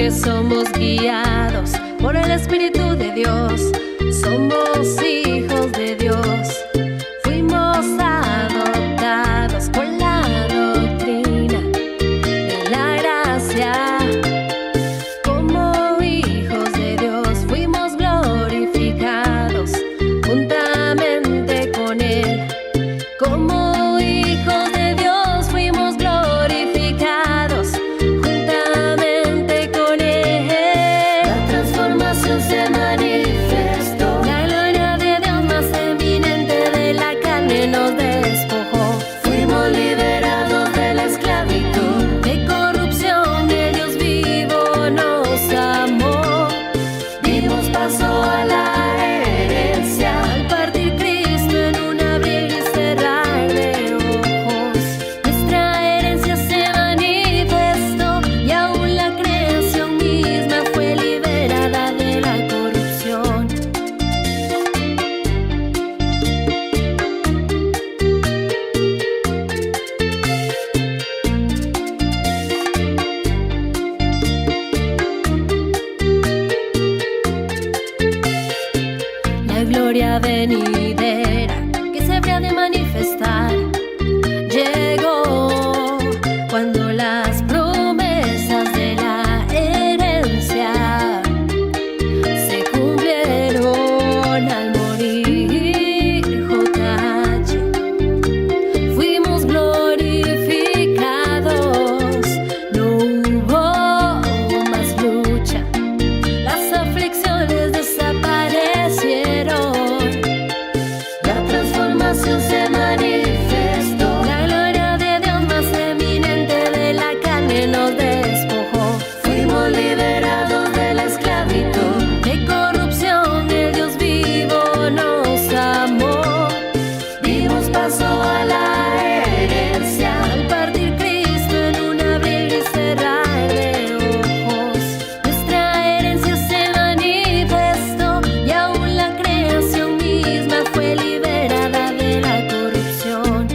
que somos guiados por el Espíritu de Dios. Somos hijos de Dios. Fuimos adoptados por la doctrina de la gracia. Como hijos de Dios fuimos glorificados juntamente con Él. Como hijos de Dios fuimos glorificados juntamente con Él. La transformación se manifestó. La gloria de Dios más eminente de la carne nos despojó. Fuimos liberados de la esclavitud, de corrupción. El Dios vivo nos amó. Dimos paso a la herencia al partir Cristo en un abrir y cerrar de ojos. Nuestra herencia se manifestó y aún la creación misma fue liberada de la corrupción. La gloria venidera que se habría de manifestar llegó cuando las promesas de la herencia se cumplieron al morir JH. Fuimos glorificados, no hubo más lucha, las aflicciones desaparecieron. La transformación se manifestó. La gloria de Dios más eminente de la carne nos despojó. Fuimos liberados de la esclavitud, de corrupción. El Dios vivo nos amó. Dimos paso a la herencia al partir Cristo en un abrir y cerrar de ojos. Nuestra herencia se manifestó y aún la creación misma fue liberada de la corrupción.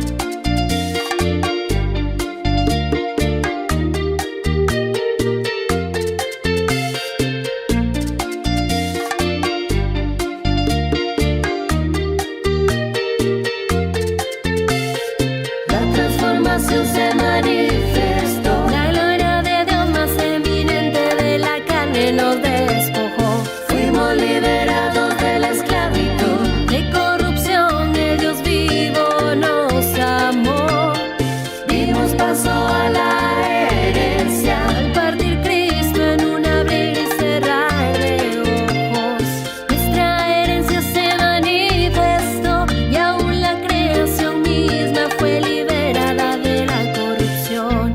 La transformación se manifestó. La gloria de Dios más eminente de la carne nos despojó. Fuimos liberados de la esclavitud, de corrupción. El Dios vivo nos amó. Dimos paso a la herencia al partir Cristo en un abrir y cerrar de ojos. Nuestra herencia se manifestó y aún la creación misma fue liberada de la corrupción.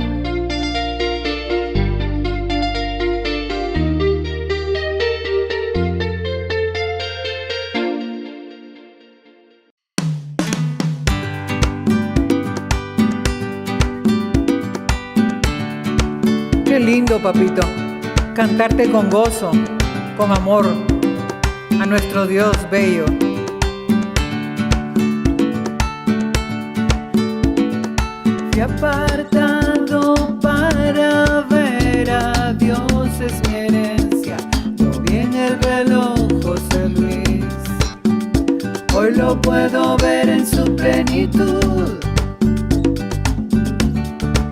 Qué lindo, papito, cantarte con gozo, con amor, a nuestro Dios bello. Fui apartado para ver a Dios, es mi herencia. Lo vi en el reloj José Luis. Hoy lo puedo ver en su plenitud,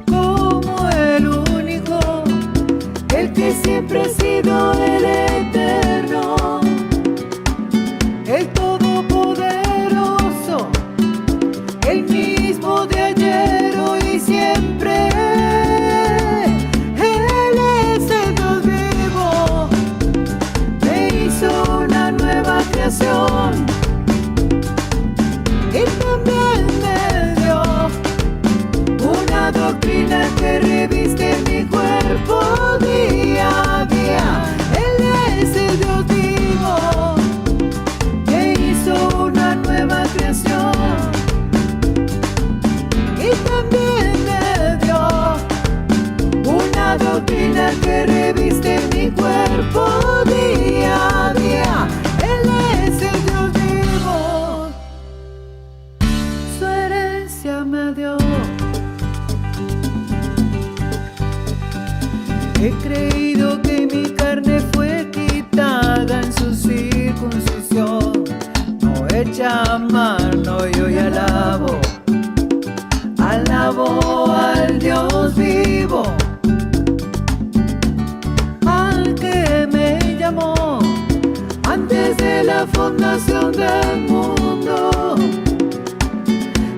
como el único, el que siempre ha sido el eterno, el todopoderoso, el mismo de ayer, hoy y siempre. Él es el Dios vivo, me hizo una nueva creación y también me dio una doctrina que reviste mi cuerpo día a día. Él es el Dios vivo, que hizo una nueva creación y también me dio una doctrina que reviste mi cuerpo día a día. Él es el Dios vivo, su herencia me dio. He creído que mi vivo, al que me llamó antes de la fundación del mundo,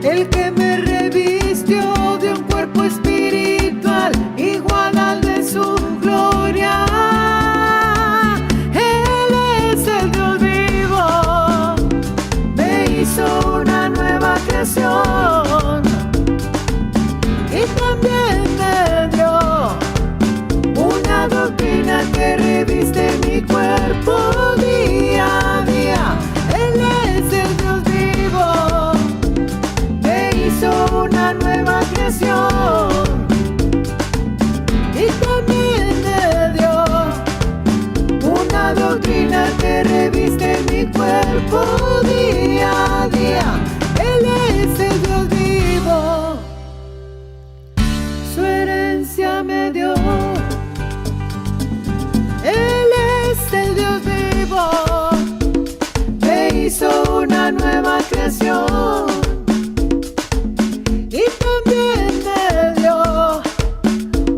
el que me revistió de un cuerpo espiritual igual al de su gloria. Él es el Dios vivo, me hizo una nueva creación y también me dio una doctrina que reviste mi cuerpo día a día. Él es el Dios vivo, me hizo una nueva creación y también me dio una doctrina que reviste mi cuerpo día a día. Él es el Dios vivo, su herencia me dio. Él es el Dios vivo, me hizo una nueva creación y también me dio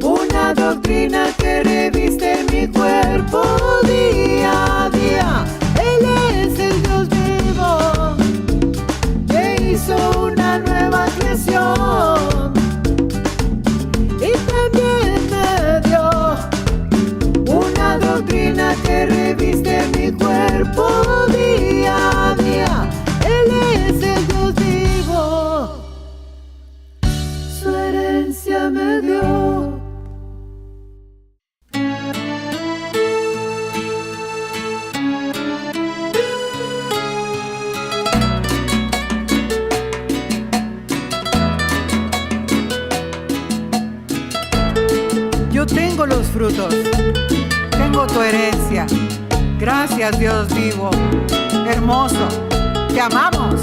una doctrina que reviste mi cuerpo día a día. Él es el Dios vivo, me hizo una nueva creación y también me dio una doctrina que reviste mi cuerpo día a día. Él es el Dios vivo, su herencia me dio. Yo tengo los frutos, tengo tu herencia. Gracias, Dios vivo, hermoso, te amamos.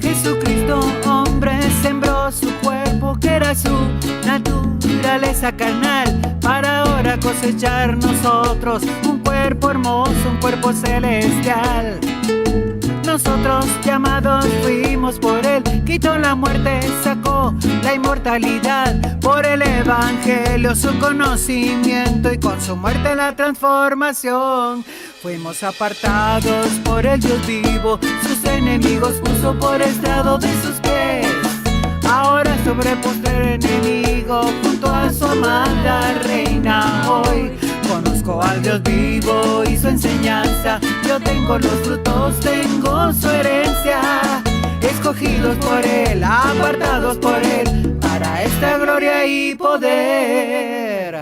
Jesucristo, hombre, sembró su cuerpo, que era su naturaleza carnal, para ahora cosechar nosotros un cuerpo hermoso, un cuerpo celestial. Nosotros llamados fuimos por él, quitó la muerte, sacó la inmortalidad, por el evangelio su conocimiento y con su muerte la transformación. Fuimos apartados por el Dios vivo, sus enemigos puso por estrado de sus pies. Ahora sobre postrer enemigo, junto a su amada reina hoy. Conozco al Dios vivo y su enseñanza, yo tengo los frutos, tengo su herencia. Escogidos por él, apartados por él, para esta gloria y poder.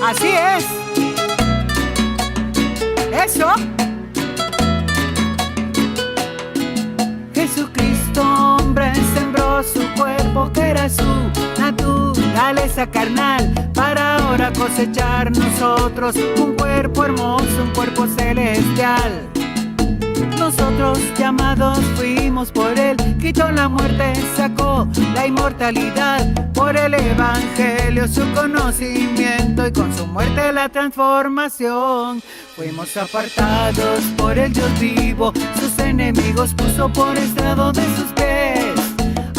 Así es. Eso. Jesucristo, hombre, sembró su cuerpo, que era su naturaleza carnal, para ahora cosechar nosotros un cuerpo hermoso, un cuerpo celestial. Nosotros llamados fuimos por él, quitó la muerte, sacó la inmortalidad, por el evangelio su conocimiento y con su muerte la transformación. Fuimos apartados por el Dios vivo, sus enemigos puso por estrado de sus pies.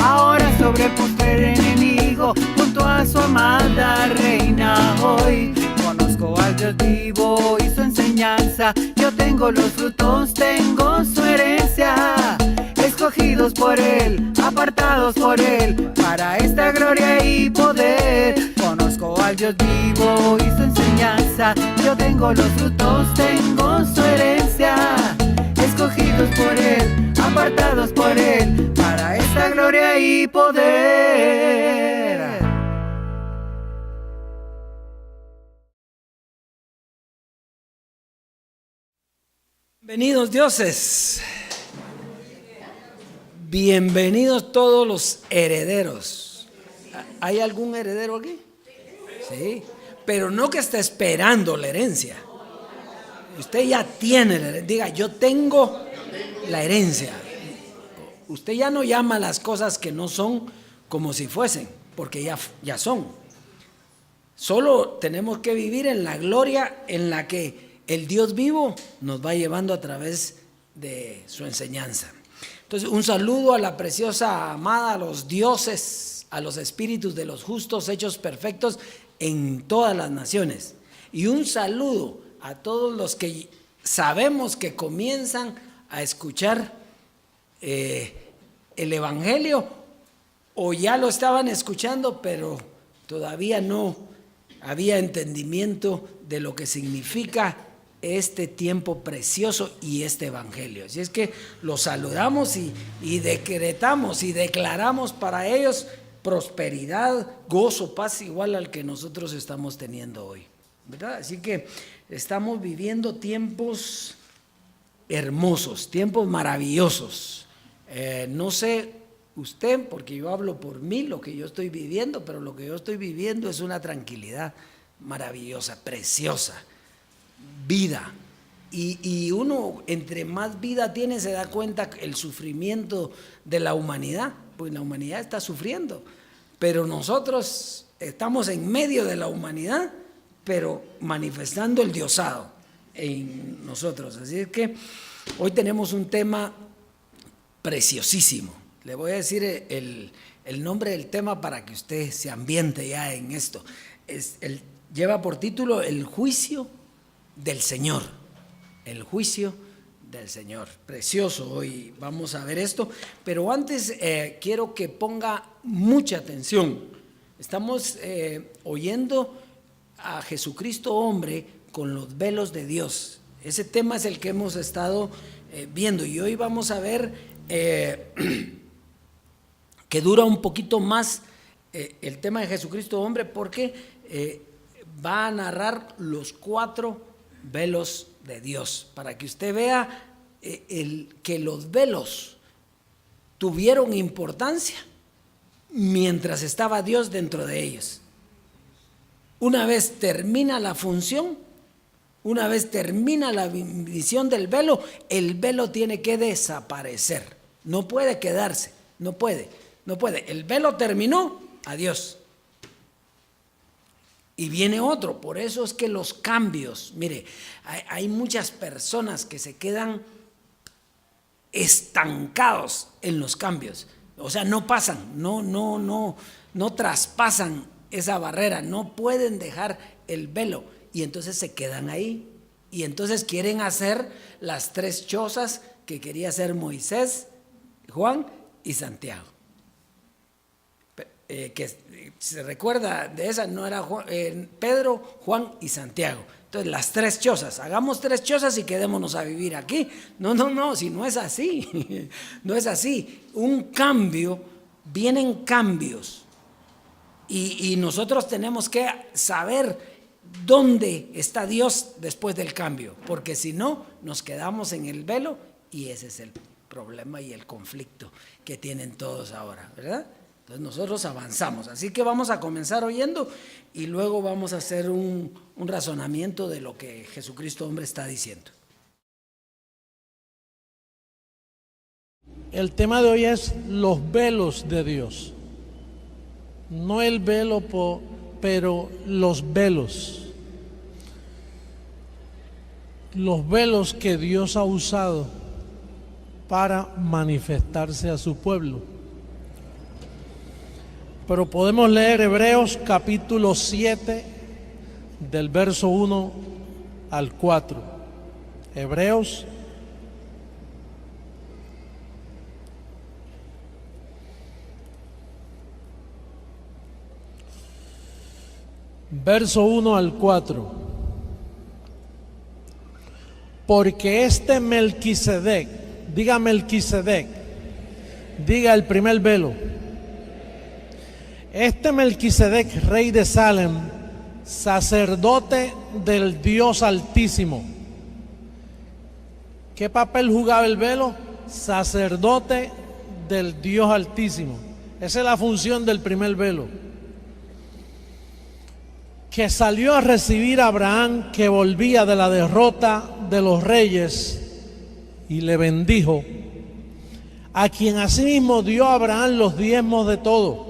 Ahora sobre postrer enemigo, junto a su amada reina hoy. Conozco al Dios vivo y su enseñanza, yo tengo los frutos, tengo su herencia. Escogidos por él, apartados por él, para esta gloria y poder. Conozco al Dios vivo y su enseñanza, yo tengo los frutos, tengo su herencia. Escogidos por él, apartados por él, para esta gloria y poder. Bienvenidos, dioses. Bienvenidos todos los herederos. ¿Hay algún heredero aquí? Sí, pero no que esté esperando la herencia. Usted ya tiene la herencia. Diga, yo tengo la herencia. Usted ya no llama las cosas que no son como si fuesen, porque ya son. Solo tenemos que vivir en la gloria en la que el Dios vivo nos va llevando a través de su enseñanza. Entonces, un saludo a la preciosa amada, a los dioses, a los espíritus de los justos hechos perfectos en todas las naciones. Y un saludo a todos los que sabemos que comienzan a escuchar el Evangelio, o ya lo estaban escuchando, pero todavía no había entendimiento de lo que significa este tiempo precioso y este Evangelio. Así es que los saludamos y decretamos y declaramos para ellos prosperidad, gozo, paz igual al que nosotros estamos teniendo hoy, ¿verdad? Así que estamos viviendo tiempos hermosos, tiempos maravillosos. No sé usted, porque yo hablo por mí, lo que yo estoy viviendo, pero lo que yo estoy viviendo es una tranquilidad maravillosa, preciosa, vida. Y uno, entre más vida tiene, se da cuenta el sufrimiento de la humanidad, pues la humanidad está sufriendo, pero nosotros estamos en medio de la humanidad, pero manifestando el diosado en nosotros. Así es que hoy tenemos un tema preciosísimo. Le voy a decir el nombre del tema para que usted se ambiente ya en esto. Lleva por título El juicio del Señor. El juicio del Señor. Precioso, hoy vamos a ver esto. Pero antes quiero que ponga mucha atención. Estamos oyendo a Jesucristo hombre con los velos de Dios. Ese tema es el que hemos estado viendo, y hoy vamos a ver que dura un poquito más el tema de Jesucristo hombre, porque va a narrar los 4 velos de Dios, para que usted vea que los velos tuvieron importancia mientras estaba Dios dentro de ellos. Una vez termina la función, una vez termina la visión del velo, el velo tiene que desaparecer, no puede quedarse, no puede. El velo terminó, adiós. Y viene otro. Por eso es que los cambios, mire, hay muchas personas que se quedan estancados en los cambios. O sea, no pasan, no traspasan esa barrera, no pueden dejar el velo, y entonces se quedan ahí. Y entonces quieren hacer las 3 chozas que quería hacer Moisés, Juan y Santiago. Que se recuerda de esa, no era Pedro, Juan y Santiago. Entonces las 3 chozas, hagamos 3 chozas y quedémonos a vivir aquí. No, si no es así, no es así. Un cambio, vienen cambios, y nosotros tenemos que saber dónde está Dios después del cambio, porque si no, nos quedamos en el velo, y ese es el problema y el conflicto que tienen todos ahora, ¿verdad? Entonces nosotros avanzamos, así que vamos a comenzar oyendo y luego vamos a hacer un razonamiento de lo que Jesucristo hombre está diciendo. El tema de hoy es los velos de Dios. No el velo, pero los velos. Los velos que Dios ha usado para manifestarse a su pueblo. Pero podemos leer Hebreos capítulo 7 del verso 1 al 4. Hebreos verso 1 al 4. Porque este Melquisedec, diga Melquisedec, diga el primer velo. Este Melquisedec, rey de Salem, sacerdote del Dios Altísimo. ¿Qué papel jugaba el velo? Sacerdote del Dios Altísimo. Esa es la función del primer velo. Que salió a recibir a Abraham, que volvía de la derrota de los reyes, y le bendijo, a quien asimismo dio a Abraham los diezmos de todo,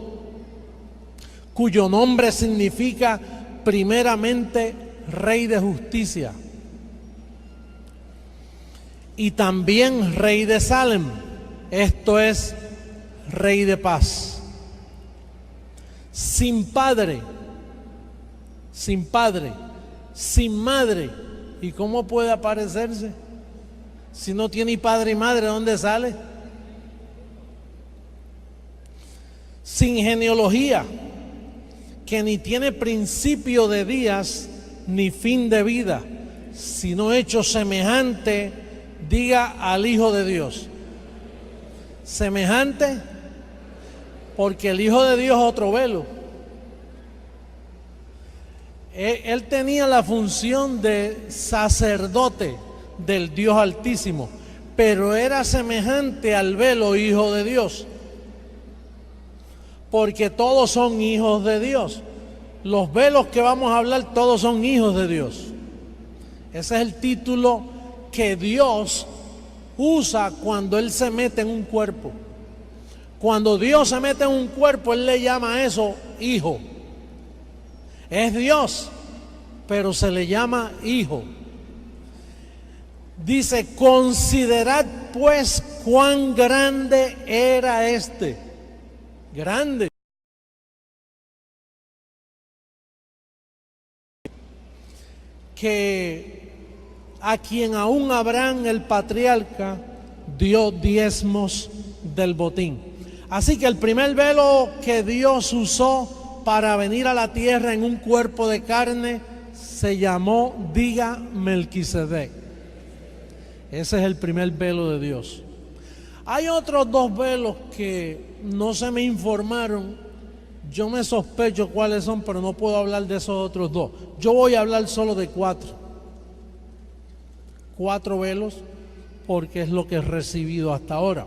cuyo nombre significa primeramente Rey de Justicia. y también rey de Salem, esto es, rey de paz. Sin padre, sin madre. ¿Y cómo puede aparecerse? Si no tiene padre y madre, ¿dónde sale? Sin genealogía, que ni tiene principio de días ni fin de vida, sino hecho semejante, diga, al Hijo de Dios. Semejante, porque el Hijo de Dios es otro velo. Él tenía la función de sacerdote del Dios Altísimo, pero era semejante al velo Hijo de Dios, porque todos son hijos de Dios. Los velos que vamos a hablar, todos son hijos de Dios. Ese es el título que Dios usa cuando Él se mete en un cuerpo. Cuando Dios se mete en un cuerpo, Él le llama a eso hijo. Es Dios, pero se le llama hijo. Dice, considerad pues cuán grande era este. Grande. Que a quien aún Abraham el patriarca dio diezmos del botín. Así que el primer velo que Dios usó para venir a la tierra en un cuerpo de carne se llamó, diga, Melquisedec. Ese es el primer velo de Dios. Hay otros dos velos que no se me informaron. Yo me sospecho cuáles son, pero no puedo hablar de esos otros dos. Yo voy a hablar solo de 4. 4 velos, porque es lo que he recibido hasta ahora.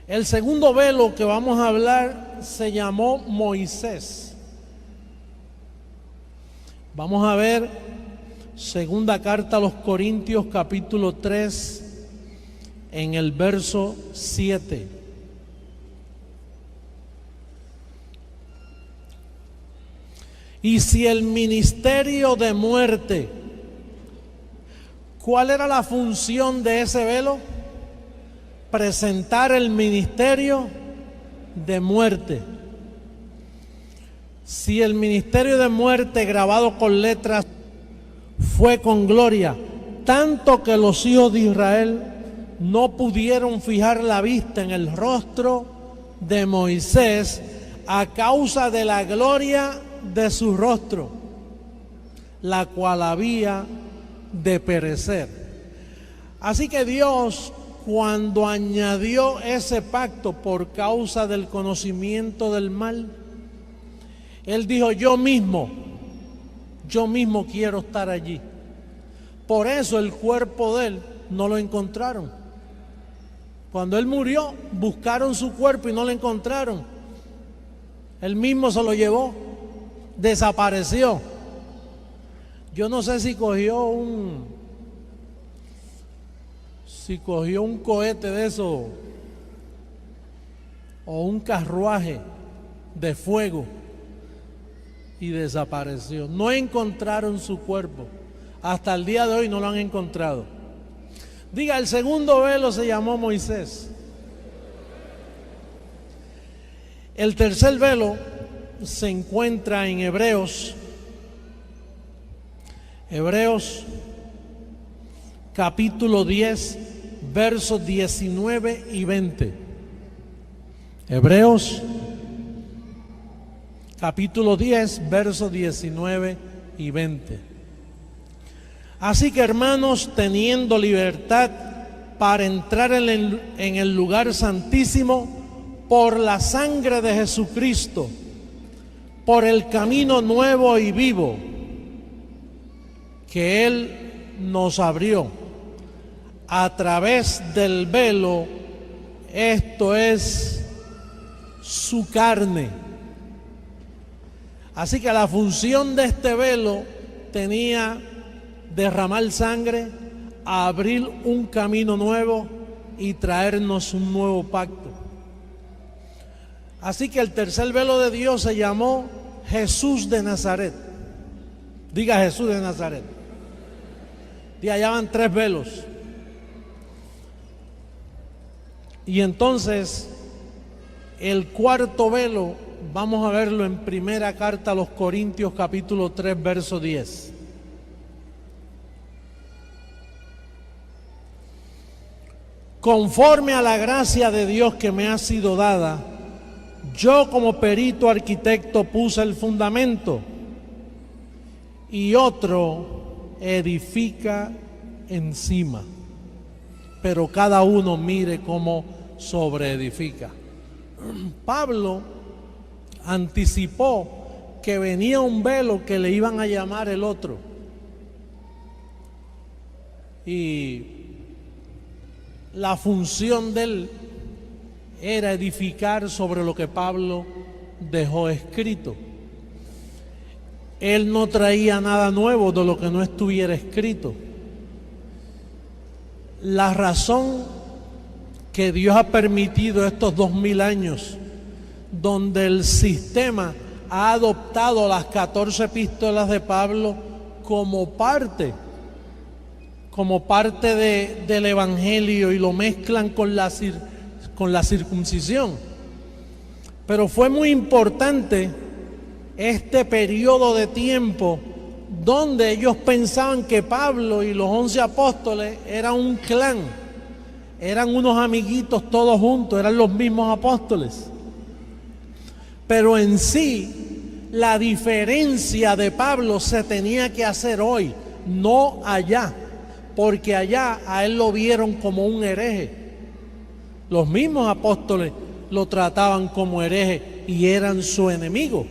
El segundo velo que vamos a hablar se llamó Moisés. Vamos a ver segunda carta a los Corintios, capítulo 3, en el verso 7. Y si el ministerio de muerte, ¿cuál era la función de ese velo? Presentar el ministerio de muerte. Si el ministerio de muerte grabado con letras fue con gloria, tanto que los hijos de Israel no pudieron fijar la vista en el rostro de Moisés a causa de la gloria de su rostro, la cual había de perecer. Así que Dios, cuando añadió ese pacto por causa del conocimiento del mal, Él dijo, yo mismo quiero estar allí. Por eso el cuerpo de Él no lo encontraron. Cuando Él murió, buscaron su cuerpo y no lo encontraron. Él mismo se lo llevó, desapareció. Yo no sé si cogió un cohete de eso o un carruaje de fuego y desapareció. No encontraron su cuerpo. Hasta el día de hoy no lo han encontrado. Diga, el segundo velo se llamó Moisés. El tercer velo se encuentra en Hebreos capítulo 10, versos 19 y 20. Hebreos capítulo 10, versos 19 y 20. Así que, hermanos, teniendo libertad para entrar en el lugar santísimo por la sangre de Jesucristo, por el camino nuevo y vivo que Él nos abrió a través del velo, esto es su carne. Así que la función de este velo tenía derramar sangre, abrir un camino nuevo y traernos un nuevo pacto. Así que el tercer velo de Dios se llamó Jesús de Nazaret. Diga, Jesús de Nazaret. Y allá van 3 velos. Y entonces, el cuarto velo, vamos a verlo en primera carta a los Corintios capítulo 3, verso 10. Conforme a la gracia de Dios que me ha sido dada, yo como perito arquitecto puse el fundamento y otro edifica encima. Pero cada uno mire cómo sobreedifica. Pablo anticipó que venía un velo que le iban a llamar el otro. Y la función de él era edificar sobre lo que Pablo dejó escrito. Él no traía nada nuevo de lo que no estuviera escrito. La razón que Dios ha permitido estos 2000 años, donde el sistema ha adoptado las 14 epístolas de Pablo como parte del Evangelio y lo mezclan con la circuncisión. Pero fue muy importante este periodo de tiempo donde ellos pensaban que Pablo y los 11 apóstoles eran un clan, eran unos amiguitos todos juntos, eran los mismos apóstoles. Pero en sí, la diferencia de Pablo se tenía que hacer hoy, no allá, porque allá a él lo vieron como un hereje. Los mismos apóstoles lo trataban como hereje y eran su enemigo.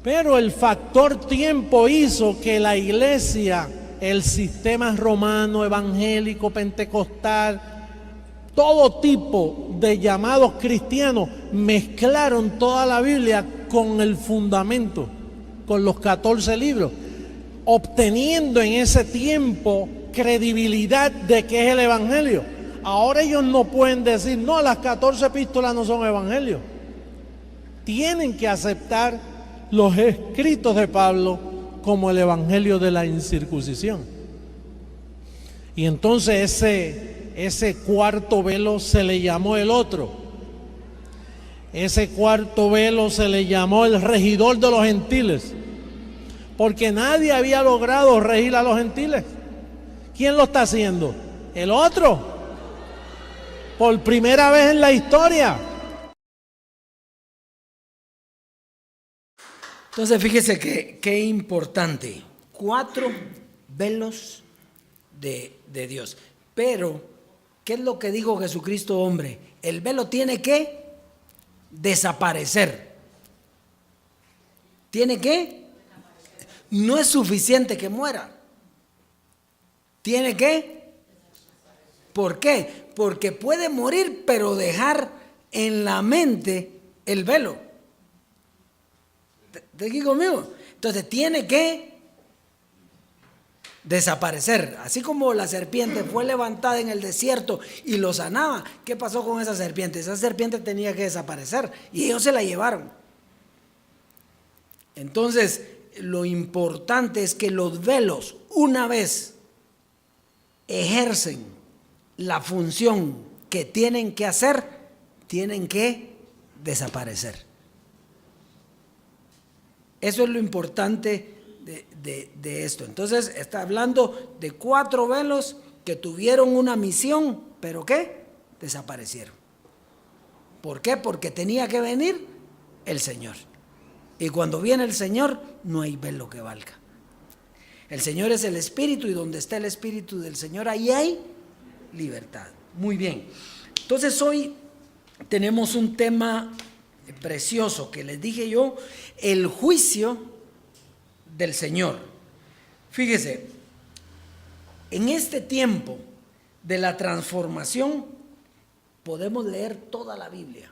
Pero el factor tiempo hizo que la iglesia, el sistema romano, evangélico, pentecostal, todo tipo de llamados cristianos mezclaron toda la Biblia con el fundamento, con los 14 libros, obteniendo en ese tiempo credibilidad de que es el evangelio. Ahora ellos no pueden decir, no, las 14 epístolas no son evangelio. Tienen que aceptar los escritos de Pablo como el evangelio de la incircuncisión. Y entonces ese cuarto velo se le llamó el otro. Ese cuarto velo se le llamó el regidor de los gentiles, porque nadie había logrado regir a los gentiles. ¿Quién lo está haciendo? El otro. Por primera vez en la historia. Entonces fíjese que importante, 4 velos de Dios. Pero, ¿qué es lo que dijo Jesucristo, hombre? El velo tiene que desaparecer. ¿Tiene que? No es suficiente que muera. ¿Tiene que? ¿Por qué? Porque puede morir, pero dejar en la mente el velo. ¿Está aquí conmigo? Entonces tiene que desaparecer. Así como la serpiente fue levantada en el desierto y lo sanaba, ¿qué pasó con esa serpiente? Esa serpiente tenía que desaparecer y ellos se la llevaron. Entonces, lo importante es que los velos, una vez ejercen la función que tienen que hacer, tienen que desaparecer. Eso es lo importante de esto. Entonces está hablando de 4 velos que tuvieron una misión, pero ¿qué? Desaparecieron. ¿Por qué? Porque tenía que venir el Señor. Y cuando viene el Señor, no hay velo que valga. El Señor es el Espíritu, y donde está el Espíritu del Señor, ahí hay libertad. Muy bien. Entonces hoy tenemos un tema precioso que les dije yo, el juicio del Señor. Fíjese, en este tiempo de la transformación podemos leer toda la Biblia.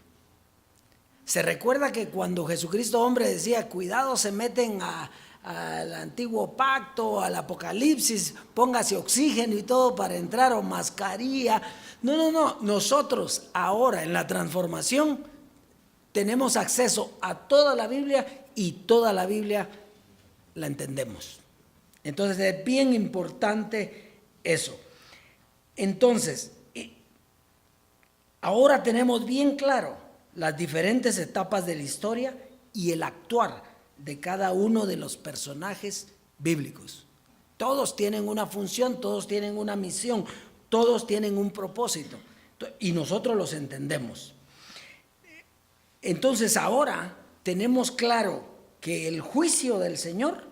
Se recuerda que cuando Jesucristo hombre decía, cuidado, se meten al antiguo pacto, al Apocalipsis, póngase oxígeno y todo para entrar, o mascarilla. No, nosotros ahora en la transformación tenemos acceso a toda la Biblia y toda la Biblia la entendemos. Entonces es bien importante eso. Entonces, Ahora tenemos bien claro las diferentes etapas de la historia y el actuar de cada uno de los personajes bíblicos. Todos tienen una función, todos tienen una misión, todos tienen un propósito y nosotros los entendemos. Entonces ahora tenemos claro que el juicio del Señor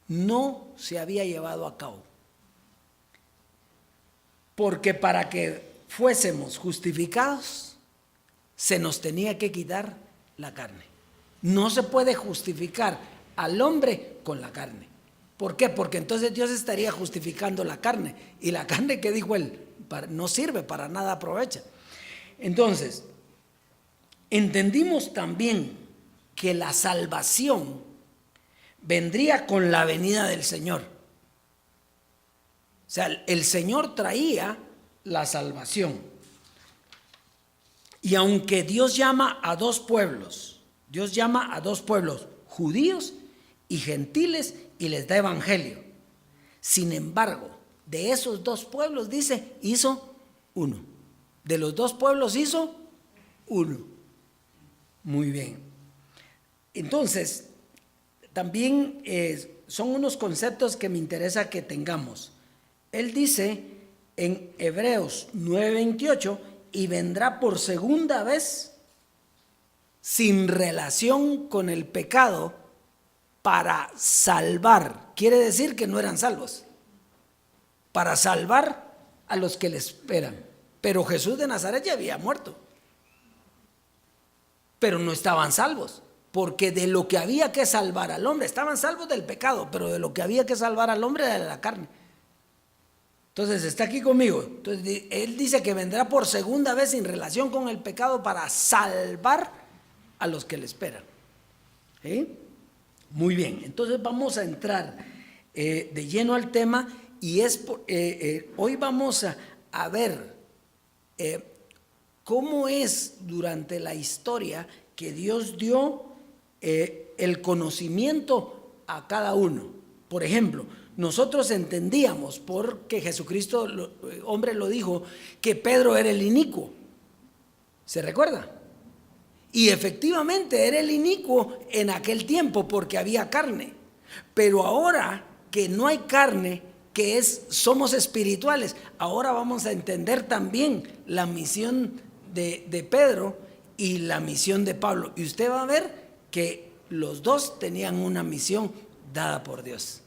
no se había llevado a cabo. Porque para que fuésemos justificados, se nos tenía que quitar la carne. No se puede justificar al hombre con la carne. ¿Por qué? Porque entonces Dios estaría justificando la carne. Y la carne, que dijo él, no sirve, para nada aprovecha. Entonces, entendimos también que la salvación vendría con la venida del Señor. O sea, el Señor traía la salvación. Y aunque Dios llama a dos pueblos, judíos y gentiles, y les da evangelio. Sin embargo, de esos dos pueblos, dice, hizo uno. De los dos pueblos hizo uno. Muy bien. Entonces, también son unos conceptos que me interesa que tengamos. Él dice en Hebreos 9:28, y vendrá por segunda vez sin relación con el pecado para salvar. Quiere decir que no eran salvos. Para salvar a los que le esperan. Pero Jesús de Nazaret ya había muerto. Pero no estaban salvos. Porque de lo que había que salvar al hombre, estaban salvos del pecado, pero de lo que había que salvar al hombre era de la carne. Entonces está aquí conmigo. Entonces él dice que vendrá por segunda vez sin relación con el pecado para salvar a los que le esperan. ¿Sí? Muy bien, entonces vamos a entrar de lleno al tema y hoy vamos a ver cómo es durante la historia que Dios dio el conocimiento a cada uno. Por ejemplo, nosotros entendíamos, porque Jesucristo, hombre, lo dijo, que Pedro era el inicuo. ¿Se recuerda? Y efectivamente era el inicuo en aquel tiempo porque había carne. Pero ahora que no hay carne, somos espirituales, ahora vamos a entender también la misión de Pedro y la misión de Pablo. Y usted va a ver que los dos tenían una misión dada por Dios.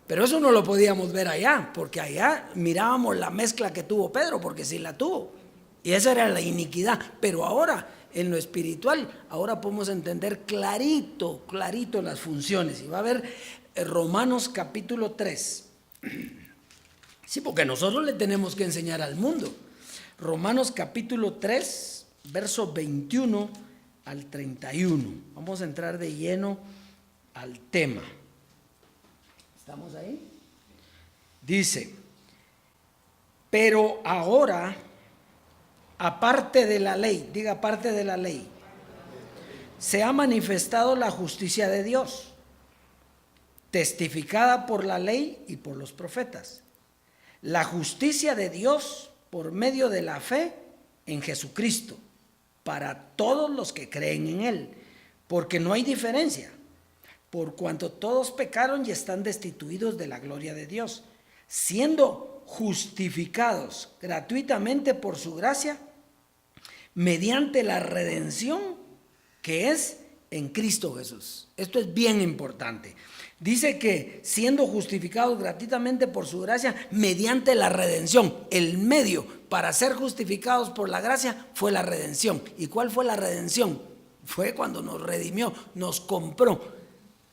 Pero eso no lo podíamos ver allá, porque allá mirábamos la mezcla que tuvo Pedro, porque sí la tuvo. Y esa era la iniquidad. Pero ahora, en lo espiritual, ahora podemos entender clarito las funciones. Y va a ver Romanos capítulo 3. Sí, porque nosotros le tenemos que enseñar al mundo. Romanos capítulo 3, verso 21 al 31. Vamos a entrar de lleno al tema. ¿Estamos ahí? Dice, pero ahora, aparte de la ley, diga aparte de la ley, se ha manifestado la justicia de Dios, testificada por la ley y por los profetas. La justicia de Dios por medio de la fe en Jesucristo, para todos los que creen en Él, porque no hay diferencia. Por cuanto todos pecaron y están destituidos de la gloria de Dios, siendo justificados gratuitamente por su gracia, mediante la redención que es en Cristo Jesús. Esto es bien importante. Dice que siendo justificados gratuitamente por su gracia, mediante la redención, el medio para ser justificados por la gracia fue la redención. ¿Y cuál fue la redención? Fue cuando nos redimió, nos compró,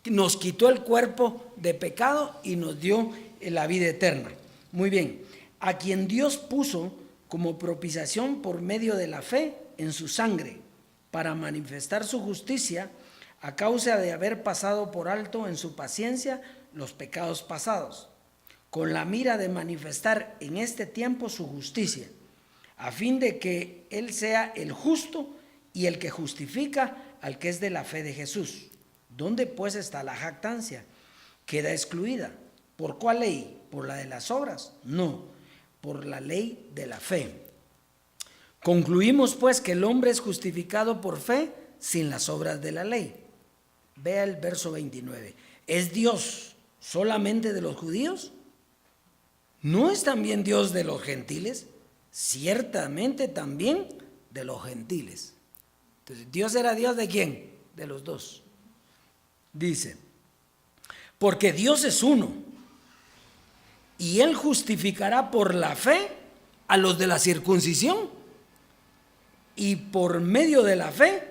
nos quitó el cuerpo de pecado y nos dio la vida eterna. Muy bien, a quien Dios puso como propiciación por medio de la fe en su sangre, para manifestar su justicia a causa de haber pasado por alto en su paciencia los pecados pasados, con la mira de manifestar en este tiempo su justicia, a fin de que Él sea el justo y el que justifica al que es de la fe de Jesús. ¿Dónde pues está la jactancia? Queda excluida. ¿Por cuál ley? ¿Por la de las obras? No, por la ley de la fe. Concluimos pues que el hombre es justificado por fe sin las obras de la ley. Vea el verso 29. ¿Es Dios solamente de los judíos? ¿No es también Dios de los gentiles? Ciertamente también de los gentiles. Entonces, ¿Dios era Dios de quién? De los dos. Dice, porque Dios es uno, y Él justificará por la fe a los de la circuncisión, y por medio de la fe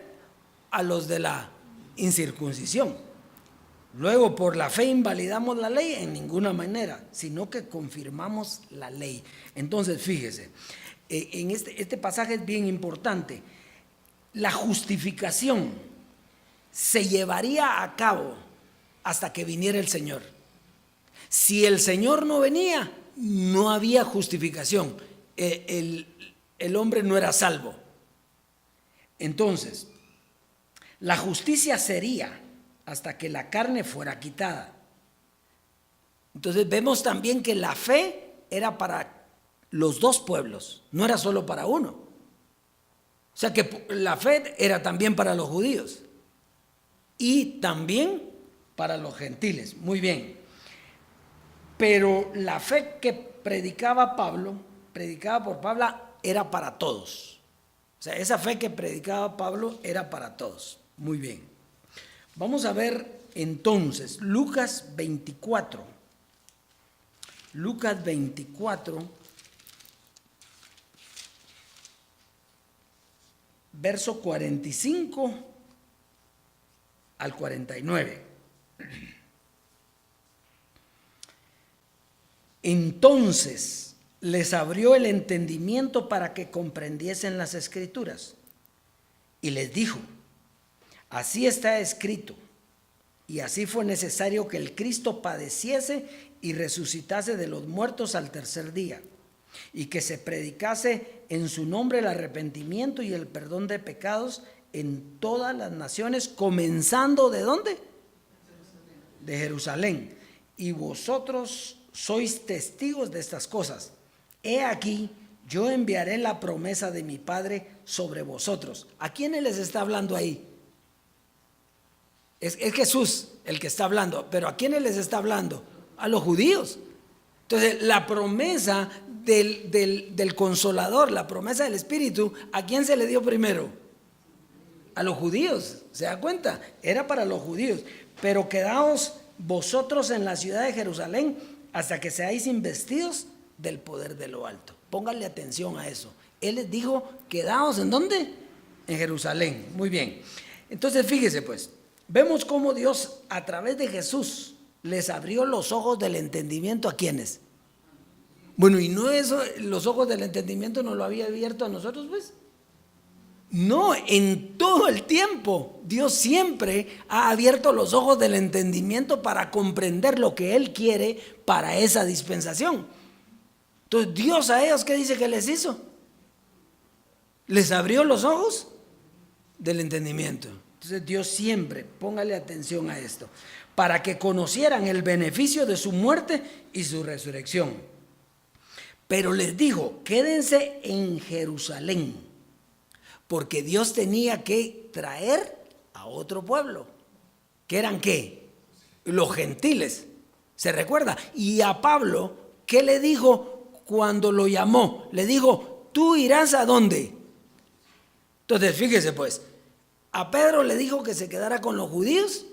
a los de la incircuncisión. Luego, por la fe invalidamos la ley en ninguna manera, sino que confirmamos la ley. Entonces, fíjese, en este pasaje es bien importante. La justificación se llevaría a cabo hasta que viniera el Señor. Si el Señor no venía, no había justificación. El hombre no era salvo. Entonces, la justicia sería hasta que la carne fuera quitada. Entonces vemos también que la fe era para los dos pueblos, no era solo para uno. O sea que la fe era también para los judíos y también para los gentiles. Muy bien. Pero la fe que predicaba por Pablo, era para todos. O sea, esa fe que predicaba Pablo era para todos. Muy bien. Vamos a ver entonces Lucas 24. Lucas 24, verso 45 al 49. Entonces les abrió el entendimiento para que comprendiesen las Escrituras y les dijo: así está escrito, y así fue necesario que el Cristo padeciese y resucitase de los muertos al tercer día, y que se predicase en su nombre el arrepentimiento y el perdón de pecados en todas las naciones, comenzando ¿de dónde? De Jerusalén. Y vosotros sois testigos de estas cosas. He aquí, yo enviaré la promesa de mi Padre sobre vosotros. ¿A quiénes les está hablando ahí? Es Jesús el que está hablando, pero ¿a quiénes les está hablando? A los judíos. Entonces, la promesa del Consolador, la promesa del Espíritu, ¿a quién se le dio primero? A los judíos. ¿Se da cuenta? Era para los judíos. Pero quedaos vosotros en la ciudad de Jerusalén hasta que seáis investidos del poder de lo alto. Pónganle atención a eso. Él les dijo, quedaos ¿en dónde? En Jerusalén. Muy bien. Entonces, fíjese pues. Vemos cómo Dios a través de Jesús les abrió los ojos del entendimiento. ¿A quiénes? Bueno, y no eso, los ojos del entendimiento nos lo había abierto a nosotros, pues. No, en todo el tiempo Dios siempre ha abierto los ojos del entendimiento para comprender lo que Él quiere para esa dispensación. Entonces, Dios a ellos, ¿qué dice que les hizo? Les abrió los ojos del entendimiento. Entonces Dios siempre, póngale atención a esto, para que conocieran el beneficio de su muerte y su resurrección. Pero les dijo, quédense en Jerusalén, porque Dios tenía que traer a otro pueblo. ¿Que eran qué? Los gentiles. ¿Se recuerda? Y a Pablo, ¿qué le dijo cuando lo llamó? Le dijo, ¿tú irás a dónde? Entonces, fíjese pues. A Pedro le dijo que se quedara con los judíos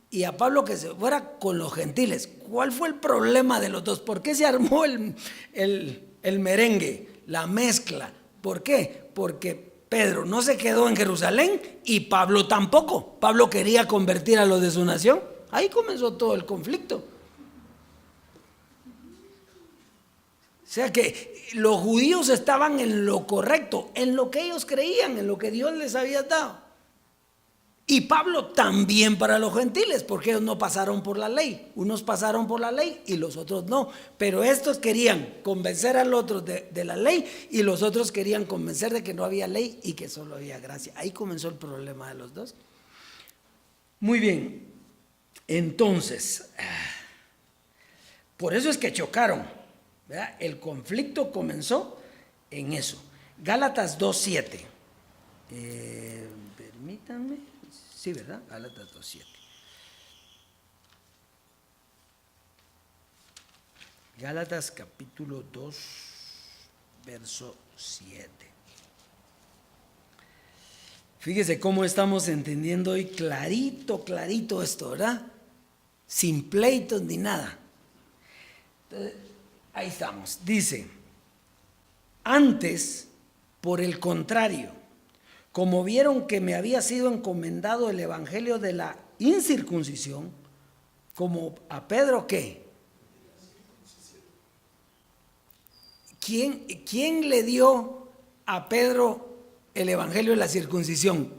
y a Pablo que se fuera con los gentiles. ¿Cuál fue el problema de los dos? ¿Por qué se armó el merengue, la mezcla? ¿Por qué? Porque Pedro no se quedó en Jerusalén y Pablo tampoco. Pablo quería convertir a los de su nación. Ahí comenzó todo el conflicto. O sea que los judíos estaban en lo correcto, en lo que ellos creían, en lo que Dios les había dado. Y Pablo también para los gentiles, porque ellos no pasaron por la ley. Unos pasaron por la ley y los otros no. Pero estos querían convencer al otro de la ley y los otros querían convencer de que no había ley y que solo había gracia. Ahí comenzó el problema de los dos. Muy bien. Entonces, por eso es que chocaron, ¿verdad? El conflicto comenzó en eso. Gálatas 2:7. Permítanme. Sí, ¿verdad? Gálatas 2:7. Gálatas capítulo 2, verso 7. Fíjese cómo estamos entendiendo hoy clarito, clarito esto, ¿verdad? Sin pleitos ni nada. Entonces, ahí estamos. Dice, antes, por el contrario, como vieron que me había sido encomendado el evangelio de la incircuncisión, como a Pedro, ¿qué? ¿Quién le dio a Pedro el evangelio de la circuncisión?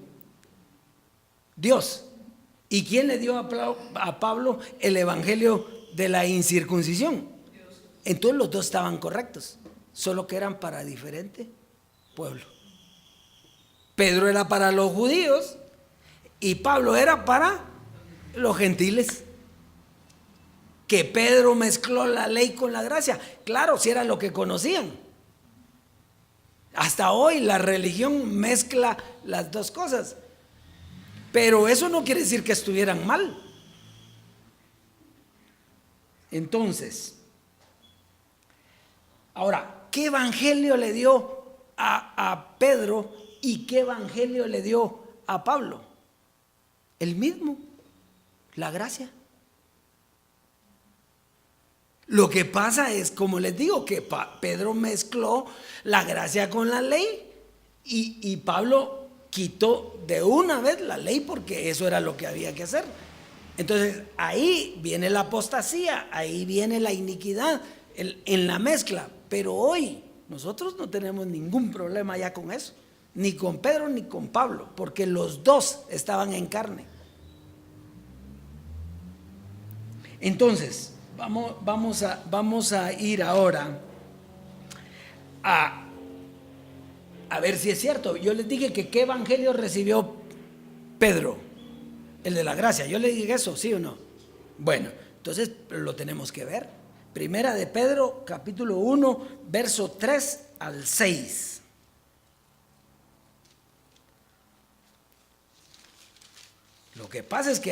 Dios. ¿Y quién le dio a Pablo el evangelio de la incircuncisión? Entonces los dos estaban correctos, solo que eran para diferente pueblo. Pedro era para los judíos y Pablo era para los gentiles. Que Pedro mezcló la ley con la gracia, claro, si era lo que conocían. Hasta hoy la religión mezcla las dos cosas, pero eso no quiere decir que estuvieran mal. Entonces, ahora, ¿qué evangelio le dio a Pedro y qué evangelio le dio a Pablo? El mismo, la gracia. Lo que pasa es, como les digo, que Pedro mezcló la gracia con la ley y Pablo quitó de una vez la ley porque eso era lo que había que hacer. Entonces ahí viene la apostasía, ahí viene la iniquidad en la mezcla. Pero hoy nosotros no tenemos ningún problema ya con eso, ni con Pedro ni con Pablo, porque los dos estaban en carne. Entonces, vamos a ir ahora a ver si es cierto. Yo les dije que qué evangelio recibió Pedro, el de la gracia. Yo le dije eso, ¿sí o no? Bueno, entonces lo tenemos que ver. Primera de Pedro, capítulo 1, verso 3 al 6. Lo que pasa es que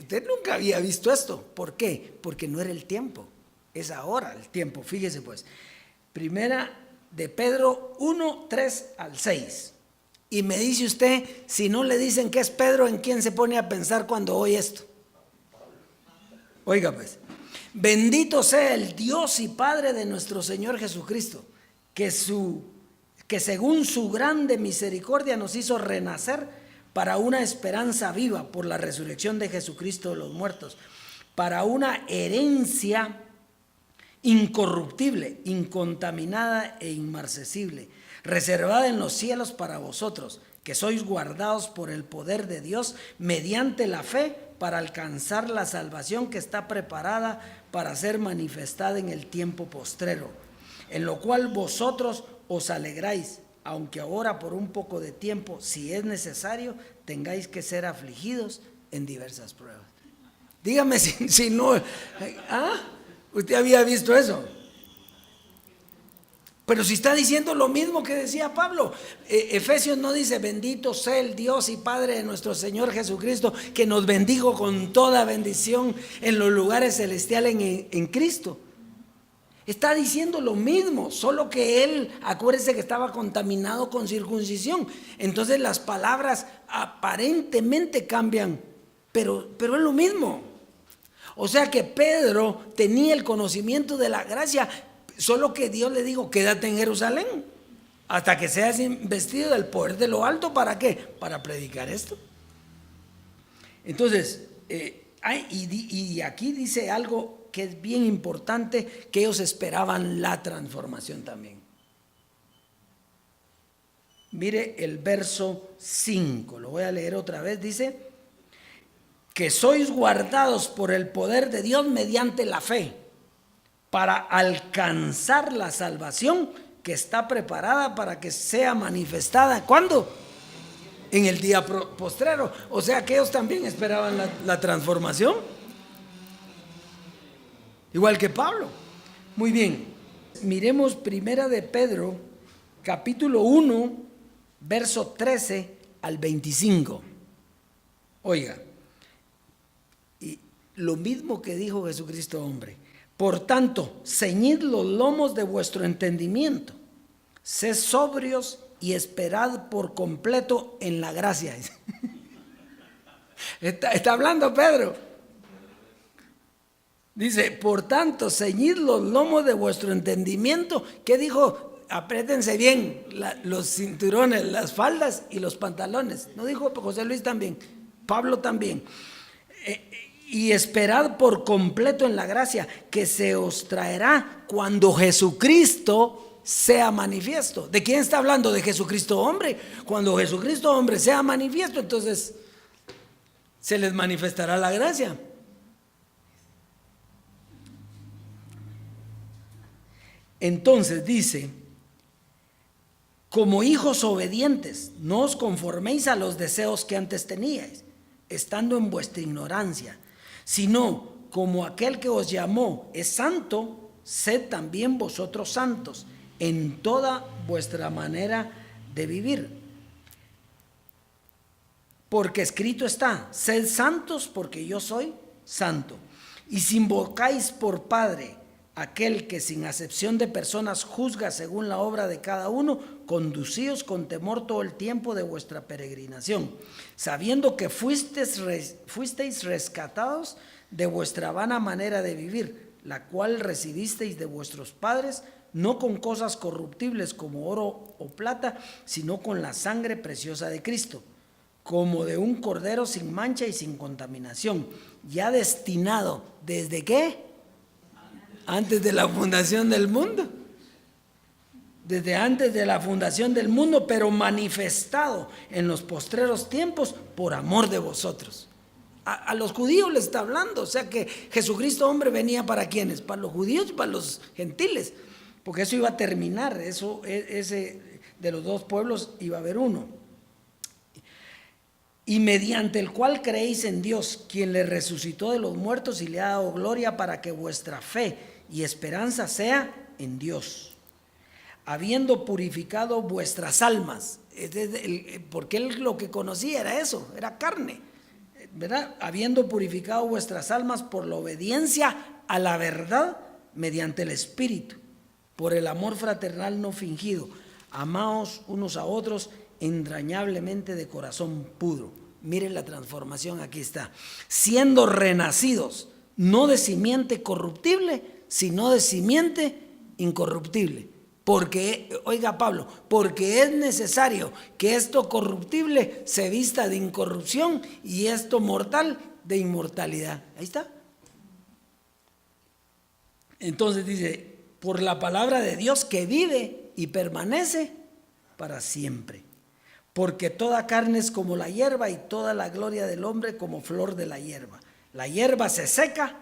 usted nunca había visto esto. ¿Por qué? Porque no era el tiempo. Es ahora el tiempo. Fíjese pues. Primera de Pedro 1, 3 al 6. Y me dice usted, si no le dicen que es Pedro, ¿en quién se pone a pensar cuando oye esto? Oiga pues. Bendito sea el Dios y Padre de nuestro Señor Jesucristo, que según su grande misericordia nos hizo renacer para una esperanza viva por la resurrección de Jesucristo de los muertos, para una herencia incorruptible, incontaminada e inmarcesible, reservada en los cielos para vosotros, que sois guardados por el poder de Dios mediante la fe para alcanzar la salvación que está preparada para ser manifestada en el tiempo postrero, en lo cual vosotros os alegráis, aunque ahora por un poco de tiempo, si es necesario, tengáis que ser afligidos en diversas pruebas. Dígame si no, ¿usted había visto eso? Pero si está diciendo lo mismo que decía Pablo. Efesios no dice, bendito sea el Dios y Padre de nuestro Señor Jesucristo, que nos bendijo con toda bendición en los lugares celestiales en Cristo. Está diciendo lo mismo, solo que él, acuérdese que estaba contaminado con circuncisión. Entonces las palabras aparentemente cambian, pero es lo mismo. O sea que Pedro tenía el conocimiento de la gracia, solo que Dios le dijo, quédate en Jerusalén hasta que seas investido del poder de lo alto. ¿Para qué? Para predicar esto. Entonces, y aquí dice algo que es bien importante, que ellos esperaban la transformación también. Mire el verso 5, lo voy a leer otra vez, dice, que sois guardados por el poder de Dios mediante la fe, para alcanzar la salvación que está preparada para que sea manifestada. ¿Cuándo? En el día postrero. O sea que ellos también esperaban la transformación, igual que Pablo. Muy bien, miremos primera de Pedro capítulo 1, verso 13 al 25. Oiga, y lo mismo que dijo Jesucristo hombre. Por tanto, ceñid los lomos de vuestro entendimiento, sed sobrios y esperad por completo en la gracia. Está hablando Pedro. Dice, por tanto, ceñid los lomos de vuestro entendimiento. ¿Qué dijo? Apriétense bien los cinturones, las faldas y los pantalones. ¿No dijo José Luis también? Pablo también. Y esperad por completo en la gracia que se os traerá cuando Jesucristo sea manifiesto. ¿De quién está hablando? De Jesucristo hombre. Cuando Jesucristo hombre sea manifiesto, entonces se les manifestará la gracia. Entonces dice, como hijos obedientes, no os conforméis a los deseos que antes teníais, estando en vuestra ignorancia, sino como aquel que os llamó es santo, sed también vosotros santos en toda vuestra manera de vivir. Porque escrito está, sed santos porque yo soy santo. Y si invocáis por Padre aquel que sin acepción de personas juzga según la obra de cada uno, conducíos con temor todo el tiempo de vuestra peregrinación, sabiendo que fuisteis rescatados de vuestra vana manera de vivir, la cual recibisteis de vuestros padres, no con cosas corruptibles como oro o plata, sino con la sangre preciosa de Cristo, como de un cordero sin mancha y sin contaminación, ya destinado, ¿desde qué? Antes de la fundación del mundo. Desde antes de la fundación del mundo, pero manifestado en los postreros tiempos por amor de vosotros. A los judíos les está hablando, o sea que Jesucristo hombre venía para ¿quiénes? Para los judíos y para los gentiles, porque eso iba a terminar, ese de los dos pueblos iba a haber uno. Y mediante el cual creéis en Dios, quien le resucitó de los muertos y le ha dado gloria, para que vuestra fe y esperanza sea en Dios, habiendo purificado vuestras almas, porque él lo que conocía era eso, era carne, ¿verdad? Habiendo purificado vuestras almas por la obediencia a la verdad mediante el Espíritu, por el amor fraternal no fingido, amaos unos a otros entrañablemente de corazón puro. Miren la transformación, aquí está, siendo renacidos no de simiente corruptible, sino de simiente incorruptible. Porque, oiga Pablo, porque es necesario que esto corruptible se vista de incorrupción y esto mortal de inmortalidad. Ahí está. Entonces dice, por la palabra de Dios que vive y permanece para siempre. Porque toda carne es como la hierba y toda la gloria del hombre como flor de la hierba. La hierba se seca,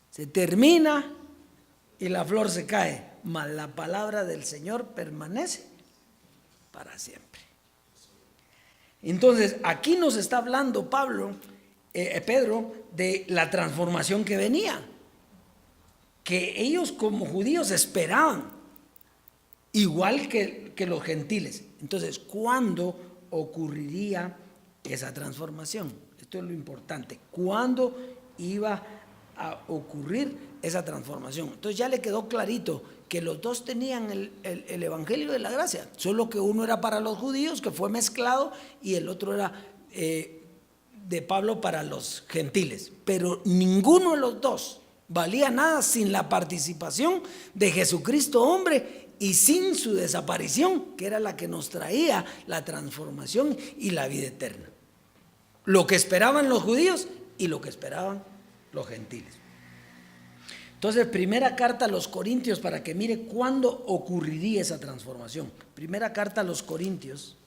se termina y la flor se cae, mas la palabra del Señor permanece para siempre. Entonces, aquí nos está hablando Pedro, de la transformación que venía, que ellos como judíos esperaban, igual que los gentiles. Entonces, ¿cuándo ocurriría esa transformación? Esto es lo importante. ¿Cuándo iba a ocurrir esa transformación? Entonces ya le quedó clarito que los dos tenían el evangelio de la gracia, solo que uno era para los judíos, que fue mezclado, y el otro era de Pablo para los gentiles. Pero ninguno de los dos valía nada sin la participación de Jesucristo hombre y sin su desaparición, que era la que nos traía la transformación y la vida eterna. Lo que esperaban los judíos y lo que esperaban los gentiles. Entonces, primera carta a los Corintios, para que mire cuándo ocurriría esa transformación. Primera carta a los Corintios,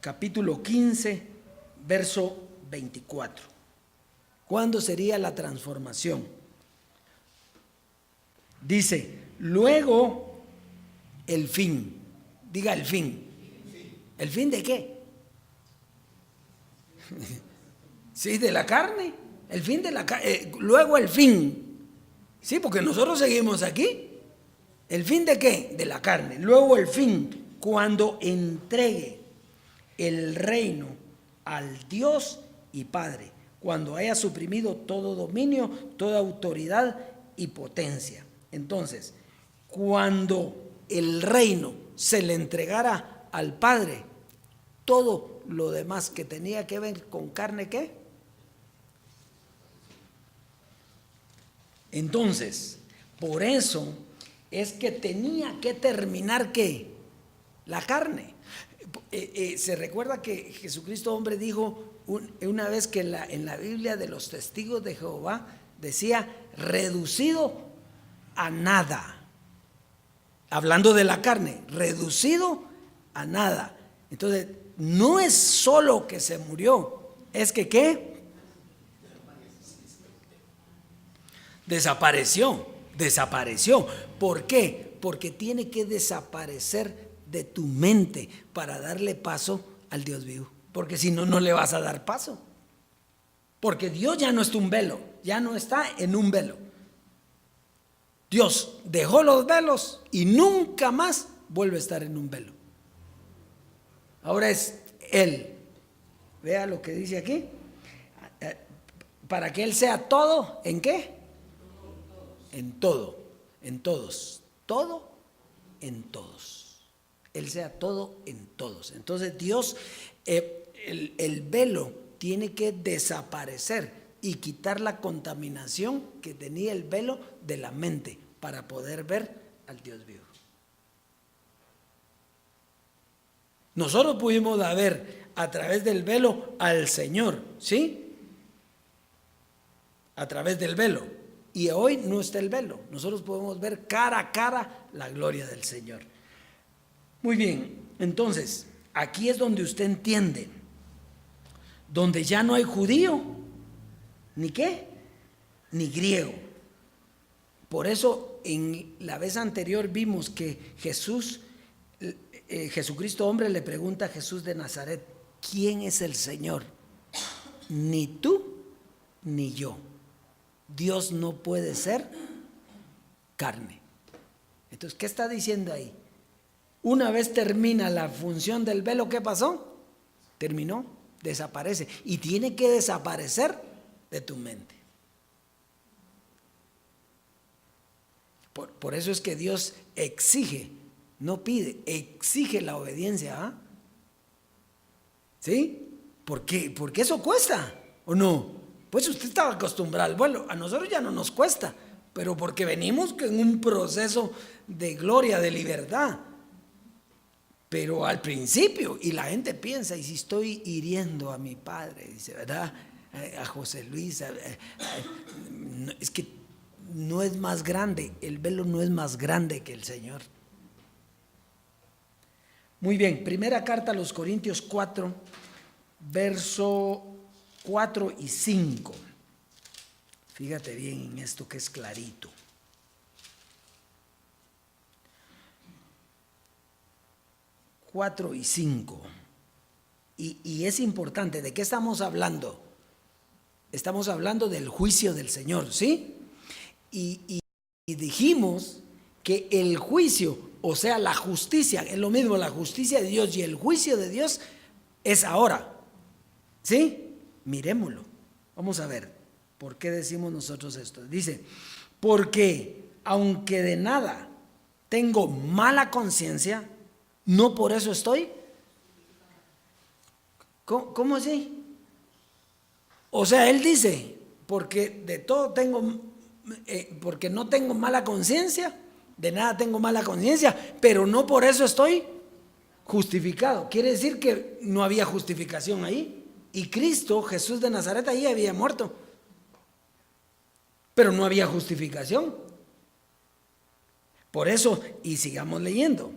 capítulo 15, verso 24. ¿Cuándo sería la transformación? Dice, luego el fin. Diga el fin. ¿El fin de qué? Sí, de la carne. El fin de la carne. Luego el fin. Sí, porque nosotros seguimos aquí. ¿El fin de qué? De la carne. Luego el fin, cuando entregue el reino al Dios y Padre, cuando haya suprimido todo dominio, toda autoridad y potencia. Entonces, cuando el reino se le entregara al Padre, todo lo demás que tenía que ver con carne, ¿qué? Entonces, por eso es que tenía que terminar, ¿qué? La carne. Se recuerda que Jesucristo hombre dijo una vez que en la Biblia de los testigos de Jehová decía reducido a nada, hablando de la carne, reducido a nada. Entonces no es solo que se murió, es que ¿qué? Desapareció. ¿Por qué? Porque tiene que desaparecer de tu mente para darle paso al Dios vivo. Porque si no, no le vas a dar paso. Porque Dios ya no es un velo, ya no está en un velo. Dios dejó los velos y nunca más vuelve a estar en un velo. Ahora es Él. Vea lo que dice aquí. Para que Él sea todo, ¿en qué? En todo, en todos. Todo en todos. Él sea todo en todos. Entonces Dios, el velo tiene que desaparecer y quitar la contaminación que tenía el velo de la mente para poder ver al Dios vivo. Nosotros pudimos ver a través del velo al Señor, ¿sí? A través del velo. Y hoy no está el velo. Nosotros podemos ver cara a cara la gloria del Señor. Muy bien, entonces, aquí es donde usted entiende, donde ya no hay judío, ni qué, ni griego. Por eso en la vez anterior vimos que Jesucristo hombre le pregunta a Jesús de Nazaret, ¿quién es el Señor? Ni tú ni yo. Dios no puede ser carne. Entonces, ¿qué está diciendo ahí? Una vez termina la función del velo, ¿qué pasó? Terminó, desaparece. Y tiene que desaparecer de tu mente. Por eso es que Dios exige, no pide, exige la obediencia. ¿Ah? ¿Sí? ¿Por qué? Porque eso cuesta, ¿o no? Pues usted estaba acostumbrado al vuelo, a nosotros ya no nos cuesta, pero porque venimos en un proceso de gloria, de libertad. Pero al principio, y la gente piensa, y si estoy hiriendo a mi padre, dice, ¿verdad? A José Luis, es que no es más grande, el velo no es más grande que el Señor. Muy bien, primera carta a los Corintios 4, verso 4 y 5. Fíjate bien en esto que es clarito. Y 5. Y es importante, ¿de qué estamos hablando? Estamos hablando del juicio del Señor, ¿sí? Y dijimos que el juicio, o sea, la justicia, es lo mismo, la justicia de Dios y el juicio de Dios es ahora, ¿sí? Miremoslo. Vamos a ver, ¿por qué decimos nosotros esto? Dice, porque aunque de nada tengo mala conciencia, no por eso estoy. ¿Cómo así? O sea, él dice, porque de todo tengo, porque no tengo mala conciencia, de nada tengo mala conciencia, pero no por eso estoy justificado. Quiere decir que no había justificación ahí. Y Cristo, Jesús de Nazaret, ahí había muerto. Pero no había justificación. Por eso, y sigamos leyendo.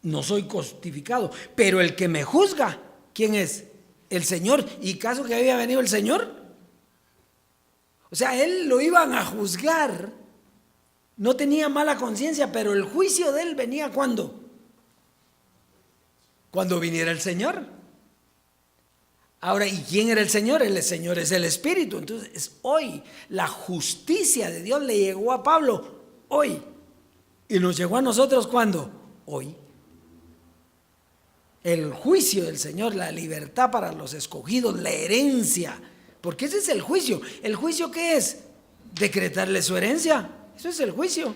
No soy justificado, pero el que me juzga, ¿quién es? El Señor. ¿Y caso que había venido el Señor? O sea, él lo iban a juzgar, no tenía mala conciencia, pero el juicio de él venía ¿cuándo? Cuando viniera el Señor. Ahora, ¿y quién era el Señor? El Señor es el Espíritu. Entonces, hoy la justicia de Dios le llegó a Pablo, hoy. Y nos llegó a nosotros ¿cuándo? Hoy. El juicio del Señor, la libertad para los escogidos, la herencia. Porque ese es el juicio. ¿El juicio qué es? Decretarle su herencia. Eso es el juicio.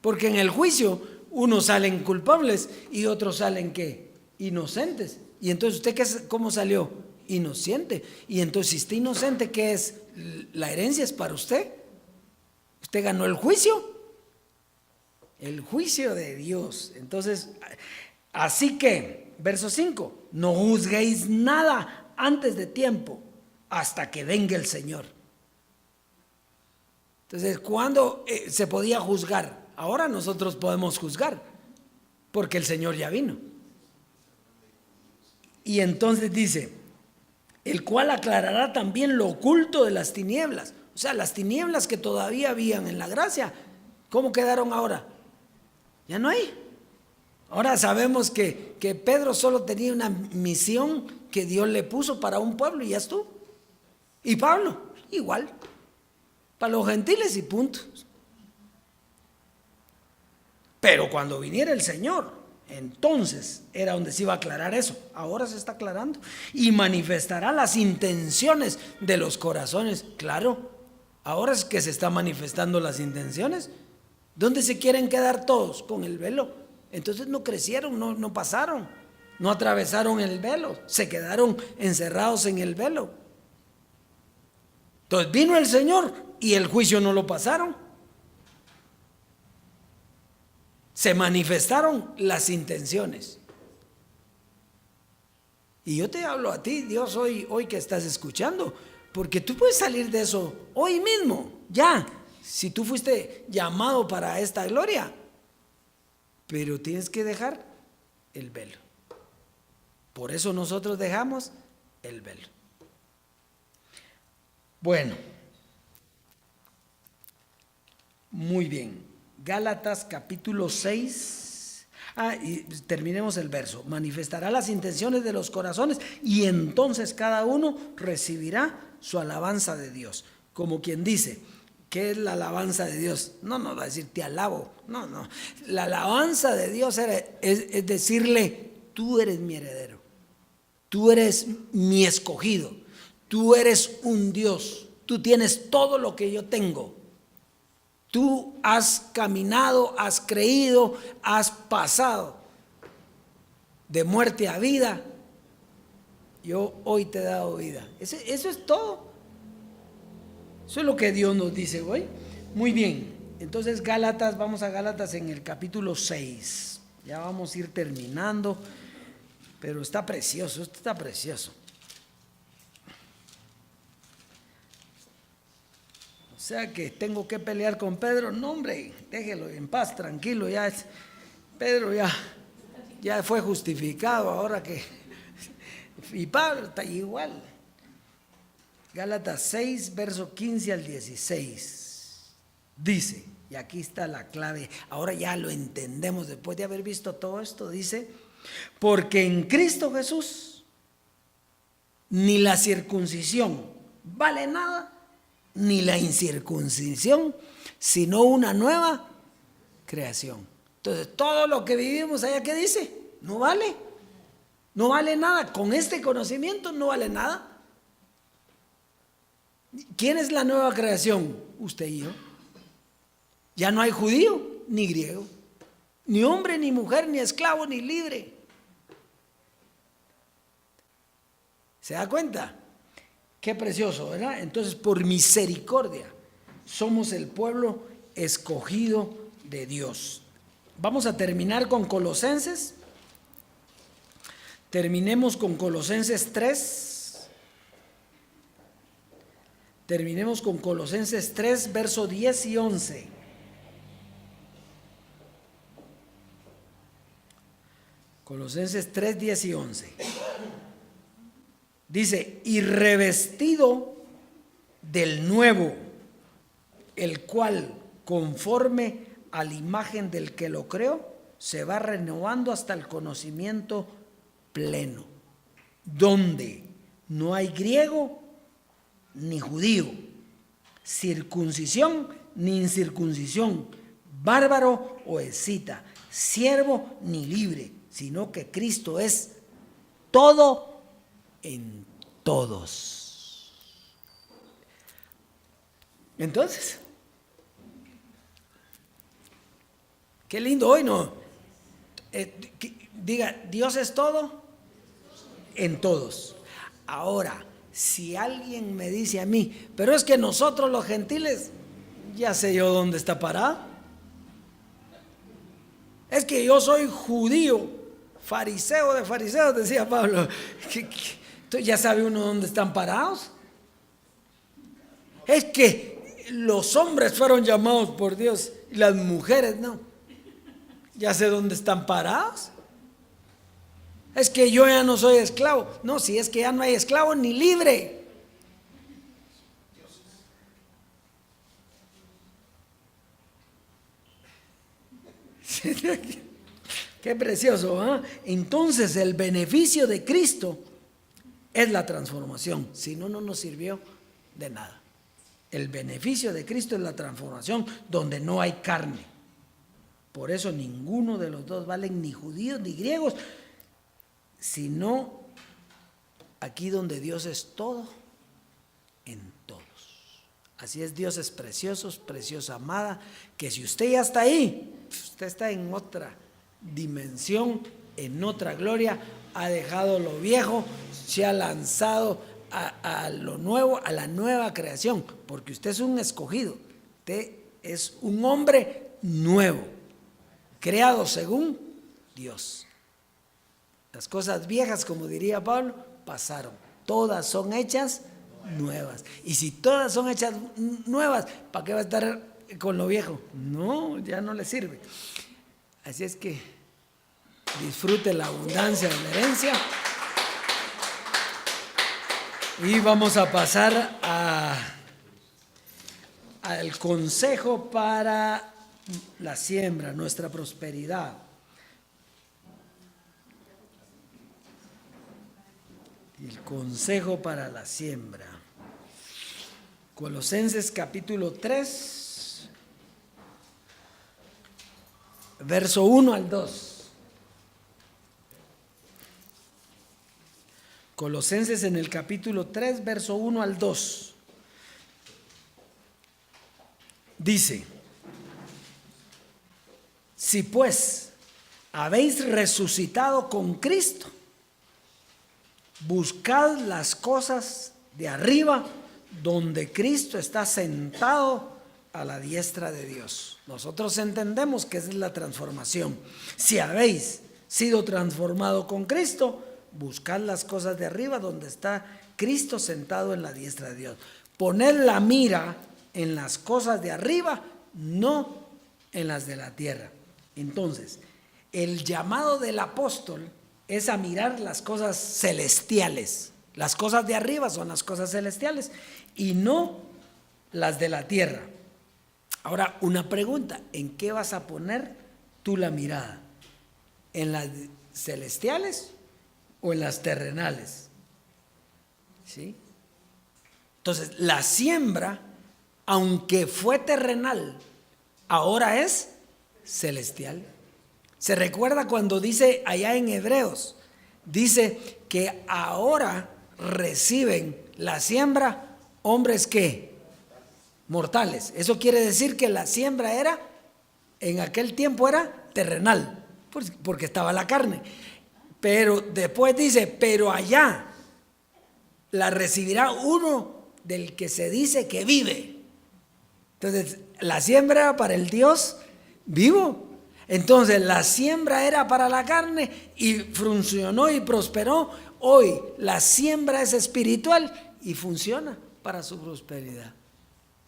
Porque en el juicio unos salen culpables y otros salen ¿qué? Inocentes. Y entonces usted ¿cómo salió? Inocente. Y entonces si está inocente, ¿qué es? La herencia es para usted. Usted ganó el juicio. El juicio de Dios. Entonces, así que, verso 5, no juzguéis nada antes de tiempo, hasta que venga el Señor. Entonces, ¿cuándo se podía juzgar? Ahora nosotros podemos juzgar, porque el Señor ya vino. Y entonces dice, el cual aclarará también lo oculto de las tinieblas. O sea, las tinieblas que todavía habían en la gracia, ¿cómo quedaron ahora? Ya no hay. Ahora sabemos que Pedro solo tenía una misión que Dios le puso para un pueblo y ya estuvo. Y Pablo, igual, para los gentiles y punto. Pero cuando viniera el Señor, entonces era donde se iba a aclarar eso. Ahora se está aclarando. Y manifestará las intenciones de los corazones. Claro, ahora es que se están manifestando las intenciones. ¿Dónde se quieren quedar todos? Con el velo. Entonces no crecieron, no pasaron, no atravesaron el velo, se quedaron encerrados en el velo. Entonces vino el Señor y el juicio no lo pasaron. Se manifestaron las intenciones. Y yo te hablo a ti, Dios, hoy que estás escuchando, porque tú puedes salir de eso hoy mismo, ya. Si tú fuiste llamado para esta gloria, pero tienes que dejar el velo. Por eso nosotros dejamos el velo. Bueno, muy bien. Gálatas capítulo 6. Y terminemos el verso. Manifestará las intenciones de los corazones y entonces cada uno recibirá su alabanza de Dios. Como quien dice, ¿qué es la alabanza de Dios? No va a decir te alabo. No. La alabanza de Dios es decirle, tú eres mi heredero. Tú eres mi escogido. Tú eres un Dios. Tú tienes todo lo que yo tengo. Tú has caminado, has creído, has pasado de muerte a vida. Yo hoy te he dado vida. Eso es todo. Eso es lo que Dios nos dice hoy. Muy bien, entonces Gálatas, vamos a Gálatas en el capítulo 6. Ya vamos a ir terminando, pero está precioso, esto está precioso. O sea que tengo que pelear con Pedro. No, hombre, déjelo en paz, tranquilo. Pedro ya fue justificado ahora que... Y Pablo está igual. Gálatas 6, verso 15 al 16. Dice, y aquí está la clave, ahora ya lo entendemos después de haber visto todo esto, dice, porque en Cristo Jesús ni la circuncisión vale nada, ni la incircuncisión, sino una nueva creación. Entonces, todo lo que vivimos allá, ¿qué dice? No vale nada, con este conocimiento no vale nada. ¿Quién es la nueva creación? Usted y yo. Ya no hay judío ni griego, ni hombre ni mujer, ni esclavo ni libre. ¿Se da cuenta? Qué precioso, ¿verdad? Entonces, por misericordia, somos el pueblo escogido de Dios. Vamos a terminar con Colosenses. Terminemos con Colosenses 3. Terminemos con Colosenses 3, verso 10 y 11. Colosenses 3, 10 y 11. Dice, y revestido del nuevo, el cual, conforme a la imagen del que lo creó, se va renovando hasta el conocimiento pleno, donde no hay griego ni judío, circuncisión ni incircuncisión, bárbaro o escita, siervo ni libre, sino que Cristo es todo en todos. Entonces, qué lindo hoy, ¿no? Diga, Dios es todo en todos. Ahora, si alguien me dice a mí, pero es que nosotros los gentiles, ya sé yo dónde está parado. Es que yo soy judío, fariseo de fariseos, decía Pablo. Entonces ya sabe uno dónde están parados. Es que los hombres fueron llamados por Dios y las mujeres no. Ya sé dónde están parados. Es que yo ya no soy esclavo. No, si es que ya no hay esclavo ni libre. Qué precioso, ¿eh? Entonces el beneficio de Cristo es la transformación. Si no, no nos sirvió de nada. El beneficio de Cristo es la transformación donde no hay carne. Por eso ninguno de los dos valen ni judíos ni griegos, sino aquí donde Dios es todo en todos. Así es, Dios es precioso, preciosa amada, que si usted ya está ahí, usted está en otra dimensión, en otra gloria, ha dejado lo viejo, se ha lanzado a lo nuevo, a la nueva creación, porque usted es un escogido, usted es un hombre nuevo, creado según Dios. Las cosas viejas, como diría Pablo, pasaron. Todas son hechas nuevas. Y si todas son hechas nuevas, ¿para qué va a estar con lo viejo? No, ya no le sirve. Así es que disfrute la abundancia de la herencia. Y vamos a pasar al consejo para la siembra, nuestra prosperidad. El consejo para la siembra. Colosenses capítulo 3, verso 1 al 2. Colosenses en el capítulo 3, verso 1 al 2. Dice: si pues habéis resucitado con Cristo, buscad las cosas de arriba, donde Cristo está sentado a la diestra de Dios. Nosotros entendemos que esa es la transformación. Si habéis sido transformado con Cristo, buscad las cosas de arriba, donde está Cristo sentado en la diestra de Dios. Poned la mira en las cosas de arriba, no en las de la tierra. Entonces, el llamado del apóstol es a mirar las cosas celestiales. Las cosas de arriba son las cosas celestiales y no las de la tierra. Ahora, una pregunta: ¿en qué vas a poner tú la mirada? ¿En las celestiales o en las terrenales? ¿Sí? Entonces, la siembra, aunque fue terrenal, ahora es celestial. Se recuerda cuando dice allá en Hebreos, dice que ahora reciben la siembra hombres que mortales. Eso quiere decir que la siembra era, en aquel tiempo era terrenal, porque estaba la carne. Pero después dice, pero allá la recibirá uno del que se dice que vive. Entonces, la siembra era para el Dios vivo. Entonces la siembra era para la carne y funcionó y prosperó. Hoy la siembra es espiritual y funciona para su prosperidad.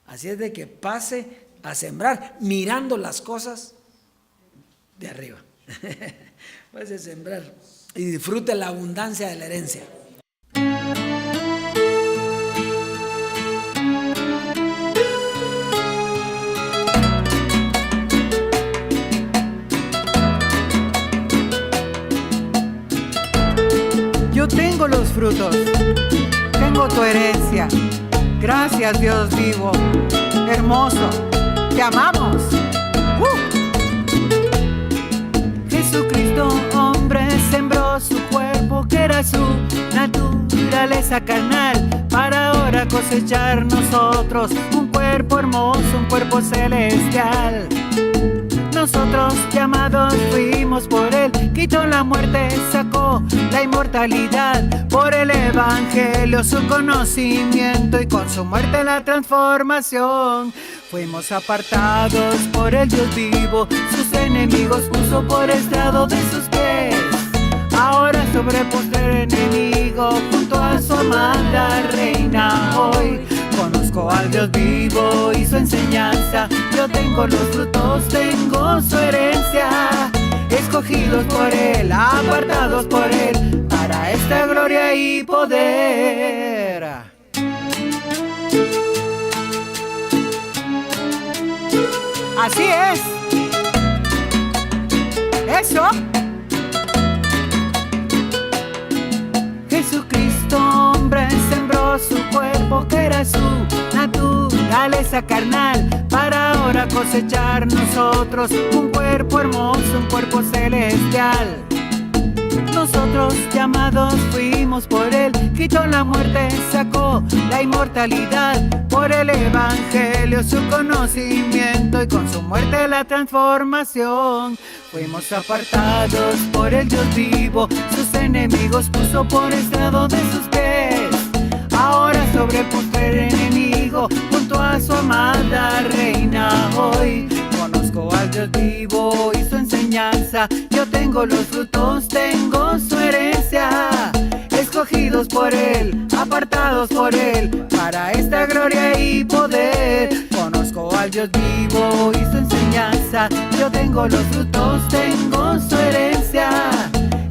Así es de que pase a sembrar mirando las cosas de arriba. Pase a sembrar y disfrute la abundancia de la herencia. Yo tengo los frutos, tengo tu herencia. Gracias, Dios vivo, hermoso, te amamos. naturaleza carnal, para ahora cosechar nosotros un cuerpo hermoso, un cuerpo celestial. Nosotros llamados fuimos por él, quitó la muerte, sacó la inmortalidad. Por el evangelio su conocimiento y con su muerte la transformación. Fuimos apartados por el Dios vivo, sus enemigos puso por estrado de sus pies. Ahora sobre postrer enemigo, junto a su amada reina hoy. Conozco al Dios vivo y su enseñanza, yo tengo los frutos, tengo su herencia. Escogidos por él, apartados por él, para esta gloria y poder. Así es. Eso. Jesucristo, hombre, sembró su cuerpo, que era su naturaleza carnal, para ahora cosechar nosotros un cuerpo hermoso, un cuerpo celestial. Nosotros llamados fuimos por él, quitó la muerte, sacó la inmortalidad. Por el evangelio su conocimiento y con su muerte la transformación. Fuimos apartados por el Dios vivo, sus enemigos puso por estrado de sus pies. Ahora sobre postrer enemigo, junto a su amada reina hoy. Conozco al Dios vivo y su enseñanza, yo tengo los frutos, tengo su herencia. Escogidos por él, apartados por él, para esta gloria y poder. Conozco al Dios vivo y su enseñanza, yo tengo los frutos, tengo su herencia.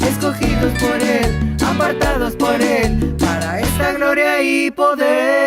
Escogidos por él, apartados por él, para esta gloria y poder.